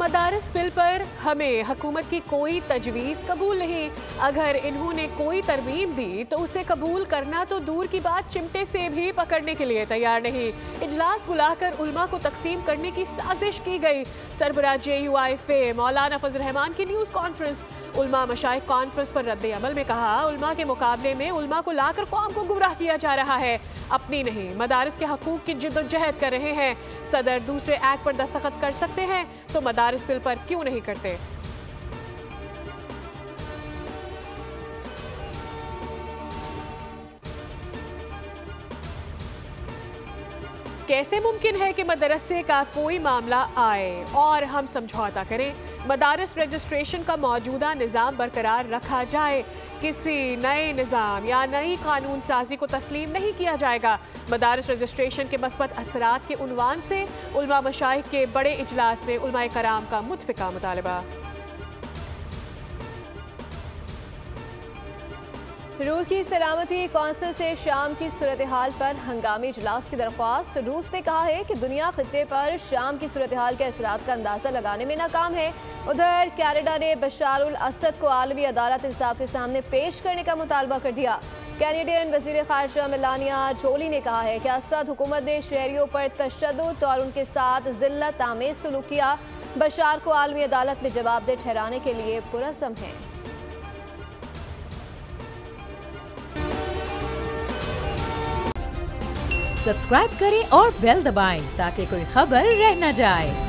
मदारिस bill पर हमें हुकूमत की कोई तजवीज़ कबूल नहीं। अगर इन्होंने कोई तरमीम दी तो उसे कबूल करना तो दूर की बात, चिमटे से भी पकड़ने के लिए तैयार नहीं। इजलास बुलाकर उल्मा को तकसीम करने की साजिश की गई। सरबराह JUI मौलाना फजल रहमान की न्यूज़ कॉन्फ्रेंस। उल्मा मशाइख कॉन्फ्रेंस पर रद्द अमल में कहा, उल्मा के मुकाबले में उल्मा को लाकर कौम को गुमराह किया जा रहा है। अपनी नहीं, मदारिस के हकूक की जिद्दोजहद कर रहे हैं। सदर दूसरे एक्ट पर दस्तखत कर सकते हैं तो मदारिस बिल पर क्यों नहीं करते? कैसे मुमकिन है कि मदरसे का कोई मामला आए और हम समझौता करें? मदारिस रजिस्ट्रेशन का मौजूदा निज़ाम बरकरार रखा जाए। किसी नए निज़ाम या नई कानून साजी को तस्लीम नहीं किया जाएगा। मदारिस रजिस्ट्रेशन के मस्बत असरात के उन्वान से उलमा मशाइख के बड़े इजलास में उलमाए कराम का मुतफ़िका मुतालबा। रूस की सलामती कौंसिल से शाम की सूरत हाल पर हंगामी इजलास की दरख्वास्त। रूस ने कहा है कि दुनिया खित्ते पर शाम की सूरत हाल के असरात का अंदाज़ा लगाने में नाकाम है। उधर कनाडा ने बशार उल असद को आलमी अदालत इंसाफ के सामने पेश करने का मुतालबा कर दिया। कैनेडियन वज़ीर ख़ारिजा मेलानिया जोली ने कहा है कि असद हुकूमत ने शहरियों पर तशद्दुद और उनके साथ ज़िल्लत आमेज़ सलूक किया। बशार को आलमी अदालत में जवाबदेह ठहराने के लिए पुरज़म है। सब्सक्राइब करें और बेल दबाएं ताकि कोई खबर रह न जाए।